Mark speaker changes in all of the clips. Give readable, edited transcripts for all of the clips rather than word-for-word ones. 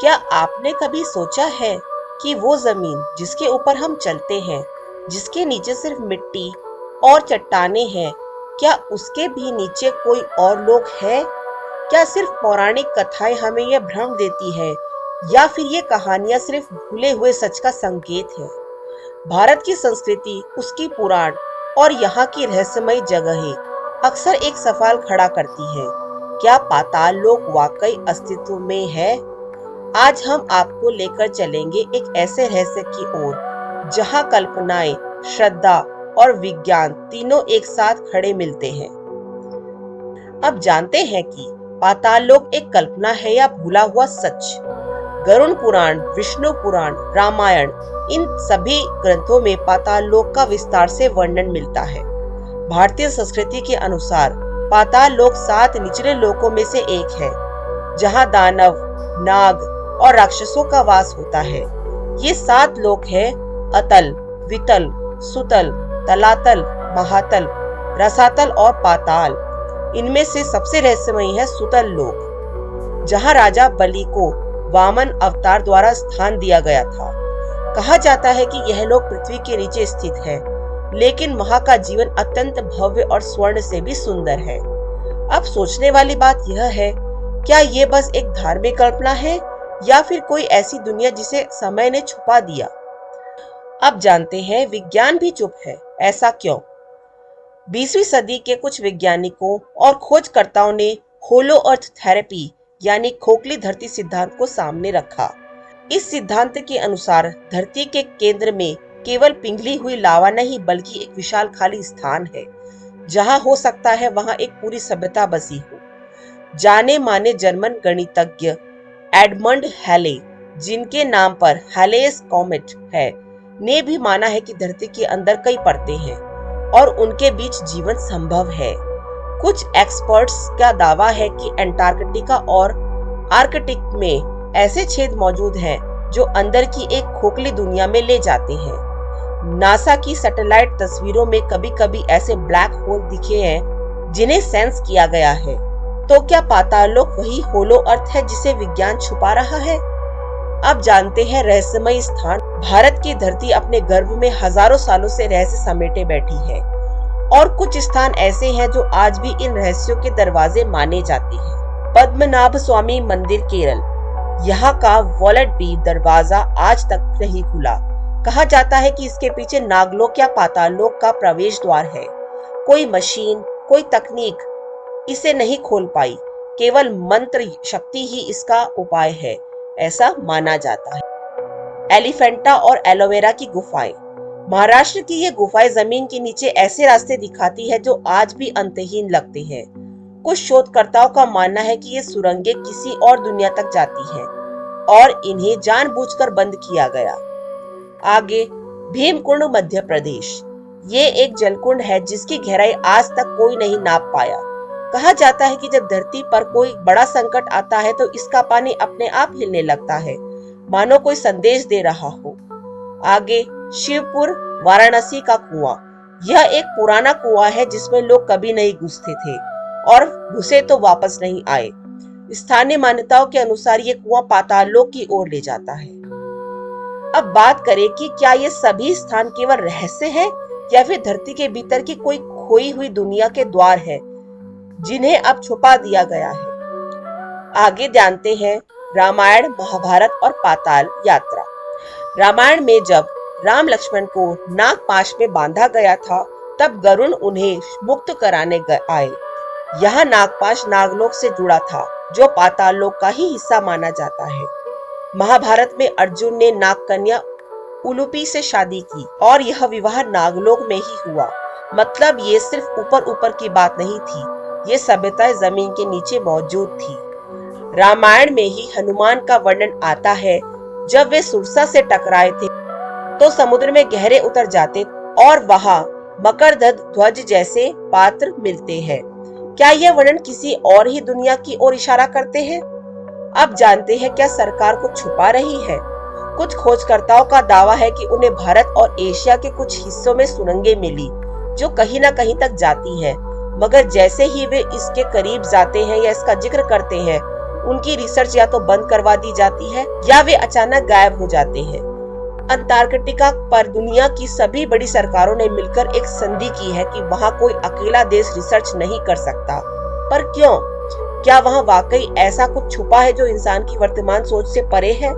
Speaker 1: क्या आपने कभी सोचा है कि वो जमीन जिसके ऊपर हम चलते हैं, जिसके नीचे सिर्फ मिट्टी और चट्टानें हैं, क्या उसके भी नीचे कोई और लोग हैं? क्या सिर्फ पौराणिक कथाएं हमें यह भ्रम देती है, या फिर ये कहानियां सिर्फ भूले हुए सच का संकेत है? भारत की संस्कृति, उसकी पुराण और यहाँ की रहस्यमयी जगहें अक्सर एक सवाल खड़ा करती हैं। क्या पाताल लोक वाकई अस्तित्व में है? आज हम आपको लेकर चलेंगे एक ऐसे रहस्य की ओर जहां कल्पनाएं, श्रद्धा और विज्ञान तीनों एक साथ खड़े मिलते हैं। अब जानते हैं कि पाताल लोक एक कल्पना है या भूला हुआ सच। गरुड़ पुराण, विष्णु पुराण, रामायण, इन सभी ग्रंथों में पाताल लोक का विस्तार से वर्णन मिलता है। भारतीय संस्कृति के अनुसार पाताल लोक 7 निचले लोकों में से एक है, जहां दानव, नाग और राक्षसों का वास होता है। ये 7 लोक हैं: अतल, वितल, सुतल, तलातल, महातल, रसातल और पाताल। इनमें से सबसे रहस्यमयी है सुतल लोक, जहां राजा बलि को वामन अवतार द्वारा स्थान दिया गया था। कहा जाता है कि यह लोक पृथ्वी के नीचे स्थित है, लेकिन वहां का जीवन अत्यंत भव्य और स्वर्ण से भी सुंदर है। अब सोचने वाली बात यह है, क्या ये बस एक धार्मिक कल्पना है या फिर कोई ऐसी दुनिया जिसे समय ने छुपा दिया? अब जानते हैं विज्ञान भी चुप है, ऐसा क्यों? 20वीं सदी के कुछ वैज्ञानिकों और खोजकर्ताओं ने होलो अर्थ थेरेपी यानी खोखली धरती सिद्धांत को सामने रखा। इस सिद्धांत के अनुसार धरती के केंद्र में केवल पिघली हुई लावा नहीं, बल्कि एक विशाल खाली स्थान है, जहां हो सकता है वहां एक पूरी सभ्यता बसी हो। जाने माने जर्मन गणितज्ञ एडमंड हैले, जिनके नाम पर हैलेस कॉमेट है, ने भी माना है कि धरती के अंदर कई परतें हैं और उनके बीच जीवन संभव है। कुछ एक्सपर्ट्स का दावा है कि अंटार्कटिका और आर्कटिक में ऐसे छेद मौजूद हैं जो अंदर की एक खोखली दुनिया में ले जाते हैं। नासा की सैटेलाइट तस्वीरों में कभी-कभी ऐसे ब्लैक होल दिखे हैं जिन्हें सेंस किया गया है। तो क्या पाताल लोक वही होलो अर्थ है जिसे विज्ञान छुपा रहा है? अब जानते हैं रहस्यमयी स्थान। भारत की धरती अपने गर्भ में हजारों सालों से रहस्य समेटे बैठी है, और कुछ स्थान ऐसे हैं जो आज भी इन रहस्यों के दरवाजे माने जाते हैं। पद्मनाभ स्वामी मंदिर केरल, यहाँ का वॉलट दरवाजा आज तक नहीं खुला। कहा जाता है कि इसके पीछे नागलोक या पाताल लोक का प्रवेश द्वार है। कोई मशीन, कोई तकनीक इसे नहीं खोल पाई, केवल मंत्र शक्ति ही इसका उपाय है, ऐसा माना जाता है। एलिफेंटा और एलोवेरा की गुफाएं, महाराष्ट्र की ये गुफाएं जमीन के नीचे ऐसे रास्ते दिखाती है जो आज भी अंतहीन लगते हैं। कुछ शोधकर्ताओं का मानना है कि ये सुरंगें किसी और दुनिया तक जाती हैं और इन्हें जानबूझकर बंद किया गया। आगे भीमकुंड, मध्य प्रदेश। ये एक जलकुंड है जिसकी गहराई आज तक कोई नहीं नाप पाया। कहा जाता है कि जब धरती पर कोई बड़ा संकट आता है तो इसका पानी अपने आप हिलने लगता है, मानो कोई संदेश दे रहा हो। आगे शिवपुर, वाराणसी का कुआं। यह एक पुराना कुआं है जिसमें लोग कभी नहीं घुसते थे और घुसे तो वापस नहीं आए। स्थानीय मान्यताओं के अनुसार ये कुआं पाताल लोक की ओर ले जाता है। अब बात करें कि क्या ये सभी स्थान केवल रहस्य है या फिर धरती के भीतर की कोई खोई हुई दुनिया के द्वार है जिन्हें अब छुपा दिया गया है। आगे जानते हैं रामायण, महाभारत और पाताल यात्रा। रामायण में जब राम लक्ष्मण को नागपाश में बांधा गया था, तब गरुड़ उन्हें मुक्त कराने आए। यहाँ नागपाश नागलोक से जुड़ा था, जो पाताल लोक का ही हिस्सा माना जाता है। महाभारत में अर्जुन ने नागकन्या उलूपी से शादी की और यह विवाह नागलोक में ही हुआ। मतलब ये सिर्फ ऊपर ऊपर की बात नहीं थी, ये सभ्यता जमीन के नीचे मौजूद थी। रामायण में ही हनुमान का वर्णन आता है। जब वे सुरसा से टकराए थे तो समुद्र में गहरे उतर जाते और वहां मकरध्वज ध्वज जैसे पात्र मिलते हैं। क्या यह वर्णन किसी और ही दुनिया की ओर इशारा करते हैं? अब जानते हैं क्या सरकार कुछ छुपा रही है। कुछ खोजकर्ताओं का दावा है कि उन्हें भारत और एशिया के कुछ हिस्सों में सुरंगें मिली जो कहीं ना कहीं तक जाती हैं, मगर जैसे ही वे इसके करीब जाते हैं या इसका जिक्र करते हैं, उनकी रिसर्च या तो बंद करवा दी जाती है या वे अचानक गायब हो जाते हैं। अंटार्कटिका पर दुनिया की सभी बड़ी सरकारों ने मिलकर एक संधि की है कि वहाँ कोई अकेला देश रिसर्च नहीं कर सकता। पर क्यों? क्या वहाँ वाकई ऐसा कुछ छुपा है जो इंसान की वर्तमान सोच से परे है?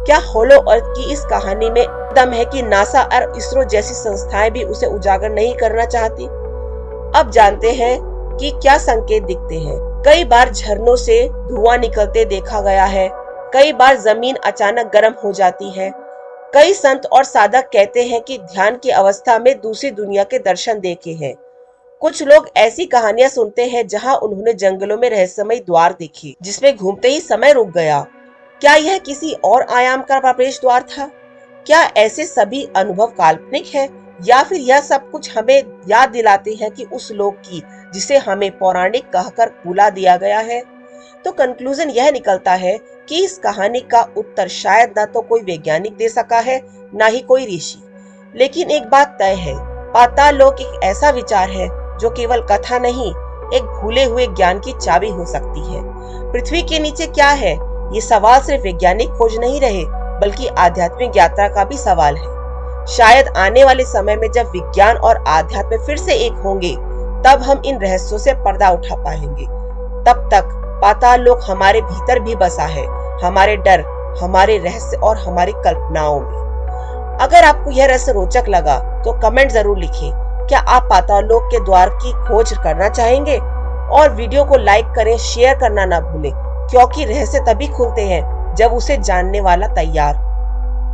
Speaker 1: क्या होलो अर्थ की इस कहानी में दम है कि नासा और इसरो जैसी संस्थाएं भी उसे उजागर नहीं करना चाहती? अब जानते हैं कि क्या संकेत दिखते हैं। कई बार झरनों से धुआं निकलते देखा गया है, कई बार जमीन अचानक गर्म हो जाती है। कई संत और साधक कहते हैं कि ध्यान की अवस्था में दूसरी दुनिया के दर्शन देखे हैं। कुछ लोग ऐसी कहानियां सुनते हैं जहां उन्होंने जंगलों में रहस्यमय द्वार देखे जिसमें घूमते ही समय रुक गया। क्या यह किसी और आयाम का प्रवेश द्वार था? क्या ऐसे सभी अनुभव काल्पनिक है या फिर यह सब कुछ हमें याद दिलाते हैं कि उस लोक की जिसे हमें पौराणिक कहकर बुला दिया गया है? तो कंक्लूजन यह निकलता है कि इस कहानी का उत्तर शायद न तो कोई वैज्ञानिक दे सका है, न ही कोई ऋषि। लेकिन एक बात तय है, पाताल लोक एक ऐसा विचार है जो केवल कथा नहीं, एक भूले हुए ज्ञान की चाबी हो सकती है। पृथ्वी के नीचे क्या है, ये सवाल सिर्फ वैज्ञानिक खोज नहीं रहे, बल्कि आध्यात्मिक यात्रा का भी सवाल है। शायद आने वाले समय में जब विज्ञान और आध्यात्म फिर से एक होंगे, तब हम इन रहस्यों से पर्दा उठा पाएंगे। तब तक पाताल लोक हमारे भीतर भी बसा है, हमारे डर, हमारे रहस्य और हमारी कल्पनाओं में। अगर आपको यह रहस्य रोचक लगा तो कमेंट जरूर लिखें। क्या आप पाताल लोक के द्वार की खोज करना चाहेंगे? और वीडियो को लाइक करें, शेयर करना ना भूलें, क्योंकि रहस्य तभी खुलते हैं जब उसे जानने वाला तैयार हो।